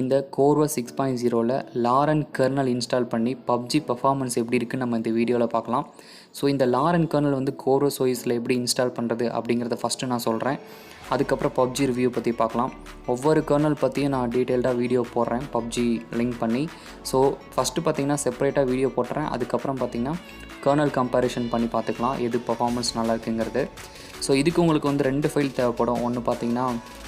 இந்த கோர்வஸ் 6.0ல Lauren kernel install பண்ணி PUBG performance எப்படி இருக்குன்னு நம்ம இந்த வீடியோவில் பார்க்கலாம். ஸோ இந்த லாரன் கர்னல் வந்து கோர்வஸ் ஓஎஸில் எப்படி இன்ஸ்டால் பண்ணுறது அப்படிங்கிறத ஃபஸ்ட்டு நான் சொல்கிறேன். அதுக்கப்புறம் பப்ஜி ரிவ்யூ பற்றி பார்க்கலாம். ஒவ்வொரு கர்னல் பற்றியும் நான் டீட்டெயில்டாக வீடியோ போடுறேன் பப்ஜி லிங்க் பண்ணி. ஸோ ஃபஸ்ட்டு பார்த்திங்கன்னா செப்பரேட்டாக வீடியோ போட்டுறேன். அதுக்கப்புறம் பார்த்திங்கன்னா கர்னல் கம்பேரிஷன் பண்ணி பார்த்துக்கலாம் எது பர்ஃபார்மன்ஸ் நல்லா இருக்குங்கிறது. ஸோ இதுக்கு உங்களுக்கு வந்து 2 ஃபைல் தேவைப்படும். ஒன்று பார்த்திங்கன்னா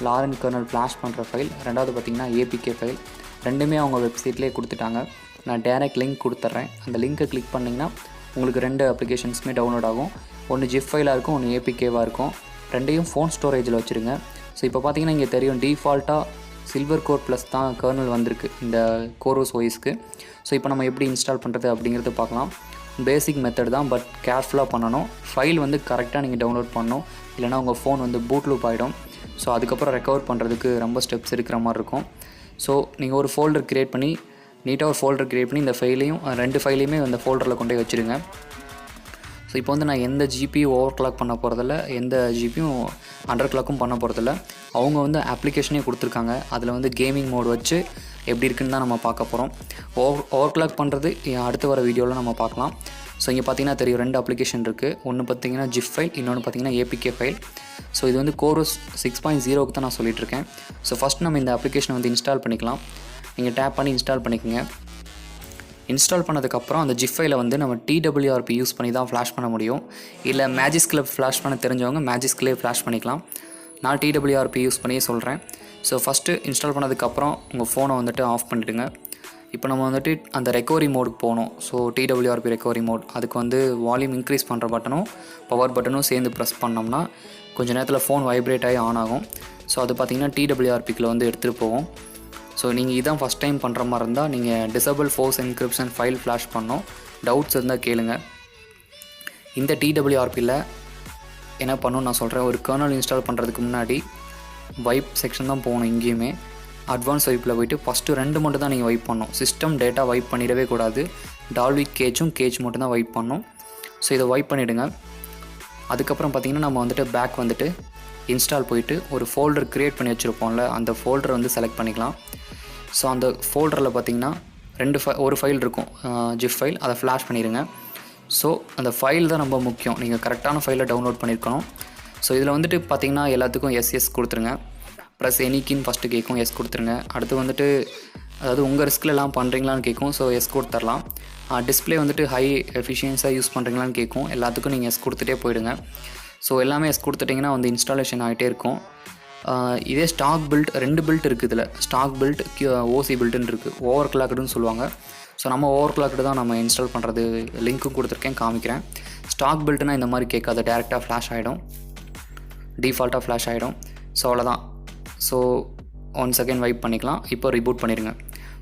லாரன் கர்னல் ஃப்ளாஷ் பண்ணுற ஃபைல், ரெண்டாவது பார்த்திங்கன்னா ஏபிகே ஃபைல். ரெண்டுமே அவங்க வெப்சைட்லேயே கொடுத்துட்டாங்க. நான் டேரெக்ட் லிங்க் கொடுத்துட்றேன். அந்த லிங்க்கை கிளிக் பண்ணிங்கன்னா உங்களுக்கு 2 அப்ளிகேஷன்ஸுமே டவுன்லோட் ஆகும். ஒன்று ஜிப் ஃபைலாக இருக்கும், ஒன்று ஏபிகேவாக இருக்கும். ரெண்டையும் ஃபோன் ஸ்டோரேஜில் வச்சுருங்க. ஸோ இப்போ பார்த்திங்கன்னா இங்கே தெரியும் டிஃபால்ட்டாக சில்வர் கோர் ப்ளஸ் தான் கர்னல் வந்திருக்கு இந்த கோர்வஸ் ஓஎஸ்க்கு. ஸோ இப்போ நம்ம எப்படி இன்ஸ்டால் பண்ணுறது அப்படிங்கிறது பார்க்கலாம். பேசிக் மெத்தட் தான், பட் கேர்ஃபுல்லாக பண்ணணும். ஃபைல் வந்து கரெக்டாக நீங்கள் டவுன்லோட் பண்ணணும், இல்லைனா உங்கள் ஃபோன் வந்து பூட் லூப் ஆகிடும். ஸோ அதுக்கப்புறம் ரெக்கவர் பண்ணுறதுக்கு ரொம்ப ஸ்டெப்ஸ் இருக்கிற மாதிரி இருக்கும். ஸோ நீங்கள் ஒரு ஃபோல்டர் க்ரியேட் பண்ணி நீட்டாக ஒரு ஃபோல்டர் க்ரியேட் பண்ணி இந்த ஃபைலையும் 2 ஃபைலையுமே அந்த ஃபோல்டரில் கொண்டு போய் வச்சுருங்க. ஸோ இப்போ வந்து நான் எந்த ஜிபியும் ஓவர் கிளாக் பண்ண போகிறதில்ல, எந்த ஜிபியும் அண்டர் கிளாக்கும் பண்ண போகிறதில்ல. அவங்க வந்து அப்ளிகேஷனே கொடுத்துருக்காங்க. அதில் வந்து கேமிங் மோட் வச்சு எப்படி இருக்குன்னு தான் நம்ம பார்க்க போகிறோம். ஓவர் கிளாக் பண்ணுறது அடுத்து வர வீடியோவில் நம்ம பார்க்கலாம். ஸோ இங்கே பார்த்தீங்கன்னா தெரியும் 2 அப்ளிகேஷன் இருக்குது. ஒன்று பார்த்தீங்கன்னா ஜிப் ஃபைல், இன்னொன்று பார்த்தீங்கன்னா ஏபிகே ஃபைல். ஸோ இது வந்து கோர்வஸ் 6.0க்கு தான் நான் சொல்லிகிட்ருக்கேன். ஸோ ஃபஸ்ட் நம்ம இந்த அப்ளிகேஷனை வந்து இன்ஸ்டால் பண்ணிக்கலாம். நீங்கள் டேப் பண்ணி இன்ஸ்டால் பண்ணிக்கோங்க. இன்ஸ்டால் பண்ணதுக்கப்புறம் அந்த ஜிப் ஃபைலை வந்து நம்ம TWRP யூஸ் பண்ணி தான் ஃப்ளாஷ் பண்ண முடியும். இல்லை மேஜிஸ்கில் ஃப்ளாஷ் பண்ண தெரிஞ்சவங்க மேஜிஸ்கிலே ஃப்ளாஷ் பண்ணிக்கலாம். நான் TWRP யூஸ் பண்ணியே சொல்கிறேன். ஸோ ஃபஸ்ட்டு இன்ஸ்டால் பண்ணதுக்கப்புறம் உங்கள் ஃபோனை வந்துட்டு ஆஃப் பண்ணிவிடுங்க. இப்போ நம்ம வந்துட்டு அந்த ரெக்கவரி மோடுக்கு போகணும். ஸோ TWRP ரெக்கவரி மோட், அதுக்கு வந்து வால்யூம் இன்க்ரீஸ் பண்ணுற பட்டனும் பவர் பட்டனும் சேர்ந்து ப்ரெஸ் பண்ணோம்னா கொஞ்சம் நேரத்தில் ஃபோன் வைப்ரேட் ஆகி ஆன் ஆகும். ஸோ அது பார்த்திங்கன்னா TWRPக்குள்ள வந்து எடுத்துகிட்டு போவோம். ஸோ நீங்கள் இதான் ஃபஸ்ட் டைம் பண்ணுற மாதிரி இருந்தால் நீங்கள் disable force encryption file flash பண்ணோம். டவுட்ஸ் இருந்தால் கேளுங்க. இந்த TWRPயில் என்ன பண்ணணும்னு நான் சொல்கிறேன். ஒரு கர்னல் இன்ஸ்டால் பண்ணுறதுக்கு முன்னாடி வைப் செக்ஷன் தான் போகணும். இங்கேயுமே அட்வான்ஸ் வைப்பில் போய்ட்டு ஃபஸ்ட்டு 2 மட்டும் தான் நீங்கள் வைப் பண்ணணும். சிஸ்டம் டேட்டா வைப் பண்ணிடவே கூடாது. டால்விக் கேச் மட்டும் தான் வைப் பண்ணணும். ஸோ இதை வைப் பண்ணிவிடுங்க. அதுக்கப்புறம் பார்த்திங்கன்னா நம்ம வந்துட்டு பேக் வந்துட்டு இன்ஸ்டால் போயிட்டு ஒரு ஃபோல்டர் க்ரியேட் பண்ணி வச்சுருப்போம்ல, அந்த ஃபோல்டரை வந்து செலக்ட் பண்ணிக்கலாம். ஸோ அந்த ஃபோல்டரில் பார்த்திங்கன்னா ஒரு ஃபைல் இருக்கும் ஜிப் ஃபைல், அதை ஃப்ளாஷ் பண்ணிடுங்க. ஸோ அந்த ஃபைல் தான் ரொம்ப முக்கியம். நீங்கள் கரெக்டான ஃபைலை டவுன்லோட் பண்ணியிருக்கணும். ஸோ இதில் வந்துட்டு பார்த்திங்கன்னா எல்லாத்துக்கும் எஸ் கொடுத்துருங்க. ப்ளஸ் எனிக்கின்னு ஃபஸ்ட்டு கேட்கும், எஸ் கொடுத்துருங்க. அடுத்து வந்துட்டு அதாவது உங்கள் ரிஸ்க்லலாம் பண்ணுறீங்களான்னு கேட்கும். ஸோ எஸ் கொடுத்துர்லாம். டிஸ்பிளே வந்துட்டு ஹை எஃபிஷியன்ஸாக யூஸ் பண்ணுறீங்களான்னு கேட்கும். எல்லாத்துக்கும் நீங்கள் எஸ் கொடுத்துட்டே போயிடுங்க. ஸோ எல்லாமே எஸ் கொடுத்துட்டிங்கன்னா வந்து இன்ஸ்டாலேஷன் ஆகிட்டே இருக்கும். இதே ஸ்டாக் பில்ட் 2 பில்ட் இருக்குது. இதில் ஸ்டாக் பில்ட் ஓசி பில்ட்டுன்னு இருக்குது, ஓவர் கிளாக்குன்னு சொல்லுவாங்க. ஸோ நம்ம ஓவர் கிளாக்கு தான் நம்ம இன்ஸ்டால் பண்ணுறது. லிங்க்கும் கொடுத்துருக்கேன், காமிக்கிறேன். ஸ்டாக் பில்ட்னா இந்த மாதிரி கேட்காது, டேரெக்டாக ஃப்ளாஷ் ஆகிடும், டிஃபால்ட்டாக ஃப்ளாஷ் ஆகிடும். ஸோ அவ்வளோதான். ஸோ 1 செகண்ட் வைப் பண்ணிக்கலாம். இப்போ ரிபூட் பண்ணிடுங்க.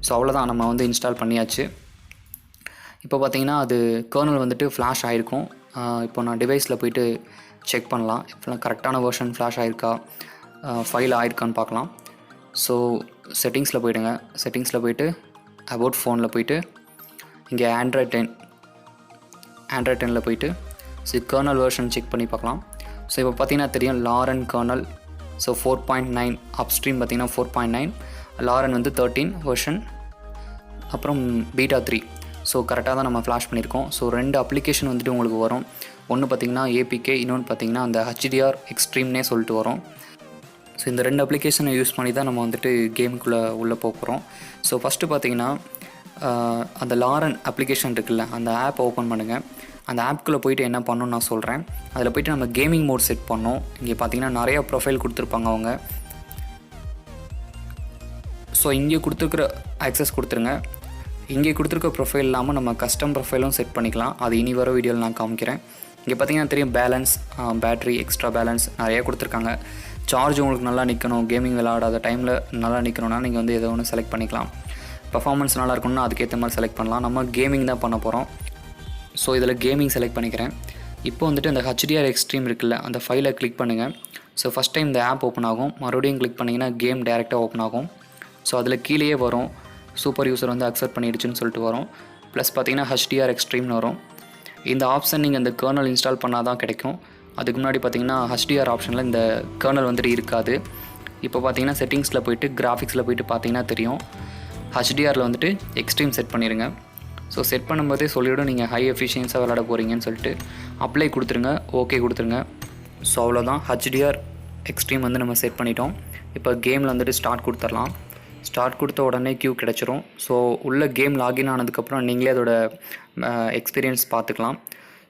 ஸோ அவ்வளோதான், நம்ம வந்து இன்ஸ்டால் பண்ணியாச்சு. இப்போ பார்த்திங்கன்னா அது கர்னல் வந்துட்டு ஃப்ளாஷ் ஆகிருக்கும். இப்போ நான் டிவைஸில் போய்ட்டு செக் பண்ணலாம். இப்போலாம் கரெக்டான வெர்ஷன் ஃப்ளாஷ் ஆகிருக்கா, ஃபைல் ஆகிருக்கான்னு பார்க்கலாம். ஸோ செட்டிங்ஸில் போய்டுங்க. செட்டிங்ஸில் போய்ட்டு அபவுட் ஃபோனில் போய்ட்டு இங்கே ஆண்ட்ராய்ட் 10 போய்ட்டு ஸோ கர்னல் வெர்ஷன் செக் பண்ணி பார்க்கலாம். ஸோ இப்போ பார்த்திங்கன்னா தெரியும் லாரன் கர்னல். ஸோ 4.9 அப்ஸ்ட்ரீம் பார்த்திங்கன்னா 4.9, லாரன் வந்து 13 வெர்ஷன், அப்புறம் பீட்டா 3. ஸோ கரெக்டாக தான் நம்ம ஃப்ளாஷ் பண்ணியிருக்கோம். ஸோ 2 அப்ளிகேஷன் வந்துட்டு உங்களுக்கு வரும். ஒன்று பார்த்திங்கன்னா ஏபிகே, இன்னொன்று பார்த்திங்கன்னா அந்த HDR எக்ஸ்ட்ரீம்னே சொல்லிட்டு வரும். ஸோ இந்த 2 அப்ளிகேஷனை யூஸ் பண்ணி தான் நம்ம வந்துட்டு கேமுக்குள்ளே உள்ளே போகிறோம். ஸோ ஃபஸ்ட்டு பார்த்திங்கன்னா அந்த லாரன் அப்ளிகேஷன் இருக்குல்ல, அந்த ஆப் ஓப்பன் பண்ணுங்கள். அந்த ஆப்குள்ளே போய்ட்டு என்ன பண்ணணும்னு நான் சொல்கிறேன். அதில் போய்ட்டு நம்ம கேமிங் மோட் செட் பண்ணோம். இங்கே பார்த்திங்கன்னா நிறையா ப்ரொஃபைல் கொடுத்துருப்பாங்க அவங்க. ஸோ இங்கே கொடுத்துருக்குற ஆக்சஸ் கொடுத்துருங்க. இங்கே கொடுத்துருக்க ப்ரொஃபைல் இல்லாமல் நம்ம கஸ்டம் ப்ரொஃபைலும் செட் பண்ணிக்கலாம். அது இனி வர வீடியோவில் நான் காமிக்கிறேன். இங்கே பார்த்திங்கன்னா தெரியும் பேலன்ஸ், பேட்ரி, எக்ஸ்ட்ரா பேலன்ஸ் நிறையா கொடுத்துருக்காங்க. சார்ஜ் உங்களுக்கு நல்லா நிற்கணும், கேமிங் விளையாடாத டைமில் நல்லா நிற்கணும்னா நீங்கள் வந்து எதோ ஒன்று செலக்ட் பண்ணிக்கலாம். பர்ஃபார்மன்ஸ் நல்லா இருக்கணும்னா அதுக்கேற்ற மாதிரி செலக்ட் பண்ணலாம். நம்ம கேமிங் தான் பண்ண போகிறோம். ஸோ இதில் கேமிங் செலக்ட் பண்ணிக்கிறேன். இப்போ வந்துட்டு அந்த HDR எக்ஸ்ட்ரீம் இருக்குல்ல, அந்த ஃபைலை கிளிக் பண்ணுங்கள். ஸோ ஃபஸ்ட் டைம் இந்த ஆப் ஓப்பன் ஆகும். மறுபடியும் கிளிக் பண்ணிங்கன்னா கேம் டேரெக்டாக ஓப்பன் ஆகும். ஸோ அதில் கீழேயே வரும் சூப்பர் யூசர் வந்து அக்செப்ட் பண்ணிடுச்சுன்னு சொல்லிட்டு வரும். ப்ளஸ் பார்த்திங்கன்னா HDR எக்ஸ்ட்ரீம்னு வரும். இந்த ஆப்ஷன் நீங்கள் இந்த கர்னல் இன்ஸ்டால் பண்ணால் தான் கிடைக்கும். அதுக்கு முன்னாடி பார்த்திங்கன்னா HDR ஆப்ஷனில் இந்த கர்னல் வந்துட்டு இருக்காது. இப்போ பார்த்தீங்கன்னா செட்டிங்ஸில் போய்ட்டு கிராஃபிக்ஸில் போய்ட்டு பார்த்தீங்கன்னா தெரியும். ஹெச்டிஆரில் வந்துட்டு எக்ஸ்ட்ரீம் செட் பண்ணிடுங்க. ஸோ செட் பண்ணும்போதே சொல்லிவிடும் நீங்கள் ஹை எஃபிஷியன்ஸாக விளாட போகிறீங்கன்னு சொல்லிட்டு. அப்ளை கொடுத்துருங்க, ஓகே கொடுத்துருங்க. ஸோ அவ்வளோதான், ஹெச்டிஆர் எக்ஸ்ட்ரீம் வந்து நம்ம செட் பண்ணிட்டோம். இப்போ கேமில் வந்துட்டு ஸ்டார்ட் கொடுத்துடலாம். ஸ்டார்ட் கொடுத்த உடனே கியூ கிடச்சிரும். ஸோ உள்ள கேம் லாகின் ஆனதுக்கப்புறம் நீங்களே அதோட எக்ஸ்பீரியன்ஸ் பார்த்துக்கலாம்.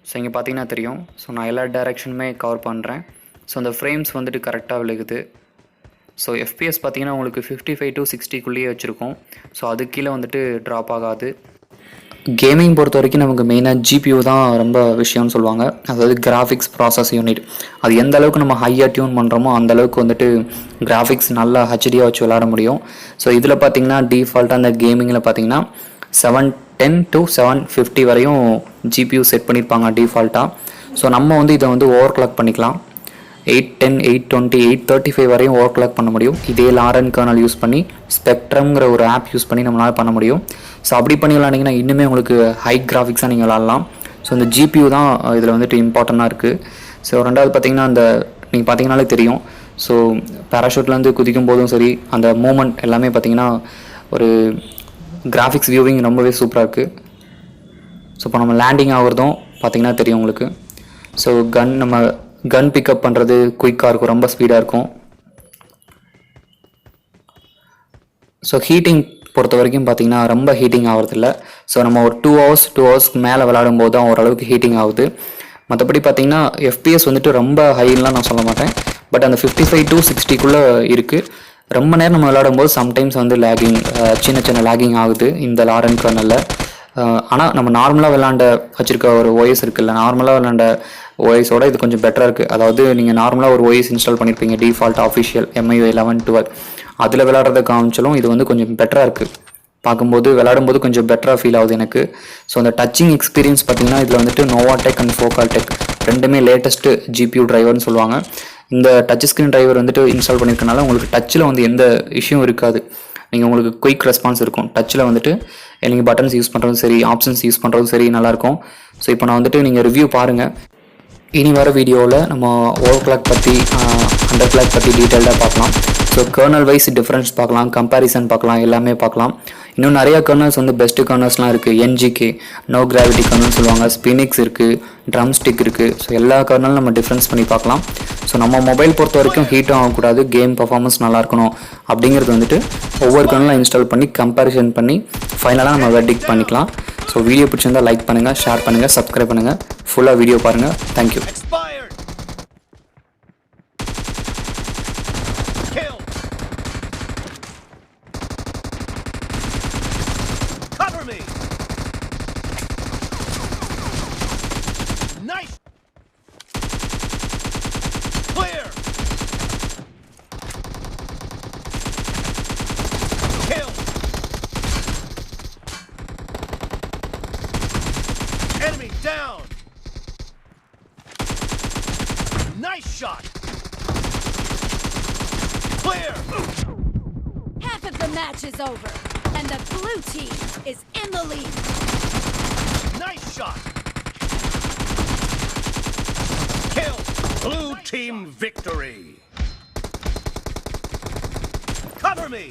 ஸோ இங்கே பார்த்தீங்கன்னா தெரியும். ஸோ நான் எல்லா டைரெக்ஷனுமே கவர் பண்ணுறேன். ஸோ அந்த ஃப்ரேம்ஸ் வந்துட்டு கரெக்டாக விழுகுது. ஸோ எஃபிஎஸ் பார்த்தீங்கன்னா உங்களுக்கு 55 to 60க்குள்ளேயே வச்சுருக்கோம். ஸோ அது கீழே வந்துட்டு ட்ராப் ஆகாது. கேமிங் பொறுத்த வரைக்கும் நமக்கு மெயினாக ஜிபியூ தான் ரொம்ப விஷயம்னு சொல்லுவாங்க. அதாவது கிராஃபிக்ஸ் ப்ராசஸ் யூனிட். அது எந்த அளவுக்கு நம்ம ஹையாக டியூன் பண்ணுறோமோ அந்தளவுக்கு வந்துட்டு கிராஃபிக்ஸ் நல்லா ஹெச்டியாக வச்சு விளாட முடியும். ஸோ இதில் பார்த்தீங்கன்னா டிஃபால்ட்டாக அந்த கேமிங்கில் பார்த்தீங்கன்னா 710 to 750 வரையும் ஜிபியூ செட் பண்ணியிருப்பாங்க டிஃபால்ட்டாக. ஸோ நம்ம வந்து இதை வந்து ஓவர் கிளாக் பண்ணிக்கலாம். 810, 820, 835 வரையும் ஓவர் கிளாக் பண்ண முடியும். இதே லாரன் கர்னல் யூஸ் பண்ணி ஸ்பெக்ட்ரம்ங்கிற ஒரு ஆப் யூஸ் பண்ணி நம்மளால் பண்ண முடியும். ஸோ அப்படி பண்ணி விளாண்டிங்கன்னா இன்னுமே உங்களுக்கு ஹை கிராஃபிக்ஸாக நீங்கள் விளாட்லாம். ஸோ இந்த ஜிபியூ தான் இதில் வந்துட்டு இம்பார்ட்டண்ட்டாக இருக்குது. ஸோ ரெண்டாவது பார்த்திங்கன்னா அந்த நீங்கள் பார்த்தீங்கனாலே தெரியும். ஸோ பேராஷூட்லேருந்து குதிக்கும் போதும் சரி, அந்த மூமெண்ட் எல்லாமே பார்த்திங்கன்னா ஒரு கிராஃபிக்ஸ் வியூவிங் ரொம்பவே சூப்பராக இருக்குது. ஸோ இப்போ நம்ம லேண்டிங் ஆகிறதும் பார்த்திங்கன்னா தெரியும் உங்களுக்கு. ஸோ நம்ம கன் பிக்கப் பண்ணுறது குயிக்காக இருக்கும், ரொம்ப ஸ்பீடாக இருக்கும். ஸோ ஹீட்டிங் பொறுத்த வரைக்கும் பார்த்திங்கன்னா ரொம்ப ஹீட்டிங் ஆகிறதில்ல. ஸோ நம்ம ஒரு 2 ஹவர்ஸ்க்கு மேலே விளாடும் போது தான் ஓரளவுக்கு ஹீட்டிங் ஆகுது. மற்றபடி பார்த்திங்கன்னா எஃபிஎஸ் வந்துட்டு ரொம்ப ஹைலாம் நான் சொல்ல மாட்டேன். பட் அந்த 55 to 60க்குள்ளே இருக்குது. ரொம்ப நேரம் நம்ம விளாடும் போது சம்டைம்ஸ் வந்து லேகிங், சின்ன லேகிங் ஆகுது இந்த லாரன் கர்னலில். ஆனால் நம்ம நார்மலாக விளாண்ட வச்சுருக்க ஒரு ஓஎஸ் இருக்குல்ல, நார்மலாக விளாண்ட ஓஎஸோட இது கொஞ்சம் பெட்டராக இருக்குது. அதாவது நீங்கள் நார்மலாக ஒரு ஓஎஸ் இன்ஸ்டால் பண்ணியிருப்பீங்க டிஃபால்ட் ஆஃபிஷியல் MIU 11, 12, அதில் விளாட்றத காமிச்சாலும் இது வந்து கொஞ்சம் பெட்டராக இருக்குது. பார்க்கும்போது விளாடும்போது கொஞ்சம் பெட்டராக ஃபீல் ஆகுது எனக்கு. ஸோ அந்த டச்சிங் எக்ஸ்பீரியன்ஸ் பார்த்திங்கன்னா இதில் வந்துட்டு நோவாடெக் அண்ட் ஃபோகால்டெக் ரெண்டுமே லேட்டஸ்ட்டு ஜிபியூ டிரைவர்னு சொல்லுவாங்க. இந்த டச் ஸ்க்ரீன் டிரைவர் வந்துட்டு இன்ஸ்டால் பண்ணியிருக்கனால உங்களுக்கு டச்சில் வந்து எந்த இஷ்யூவும் இருக்காது. உங்களுக்கு குயிக் ரெஸ்பான்ஸ் இருக்கும். டச்சில் வந்துட்டு நீங்கள் பட்டன்ஸ் யூஸ் பண்ணுறதும் சரி, ஆப்ஷன்ஸ் யூஸ் பண்ணுறதும் சரி நல்லாயிருக்கும். ஸோ இப்போ நான் வந்துட்டு நீங்கள் ரிவ்யூ பாருங்கள். இனி வர வீடியோவில் நம்ம ஓவர் கிளாக் பற்றி, அண்டர் கிளாக் பற்றி டீட்டெயில்டாக பார்க்கலாம். ஸோ கர்னல் வைஸ் டிஃப்ரென்ஸ் பார்க்கலாம், கம்பேரிசன் பார்க்கலாம், எல்லாமே பார்க்கலாம். இன்னும் நிறையா கர்னல்ஸ் வந்து பெஸ்ட்டு கர்னல்ஸ்லாம் இருக்குது. NGK, நோ கிராவிட்டி கர்னல் சொல்லுவாங்க, ஸ்பினிக்ஸ் இருக்குது, ட்ரம் ஸ்டிக் இருக்குது. ஸோ எல்லா கர்னலும் நம்ம டிஃப்ரென்ஸ் பண்ணி பார்க்கலாம். ஸோ நம்ம மொபைல் பொறுத்த வரைக்கும் ஹீட்டும் ஆகக்கூடாது, கேம் பர்ஃபார்மன்ஸ் நல்லா இருக்கணும் அப்படிங்கிறது வந்துட்டு ஒவ்வொரு கர்னலும் இன்ஸ்டால் பண்ணி கம்பேரிசன் பண்ணி ஃபைனலாக நம்ம வெர்டிக்ட் பண்ணிக்கலாம். ஸோ வீடியோ பிடிச்சிருந்தால் லைக் பண்ணுங்கள், ஷேர் பண்ணுங்கள், சப்ஸ்கிரைப் பண்ணுங்கள், ஃபுல்லாக வீடியோ பாருங்கள். Thank you. Nice! Clear! Kill! Enemy down! Nice shot! Clear! Half of the match is over, and the blue team is in the lead. Nice shot! Kill! Blue team victory! Cover me!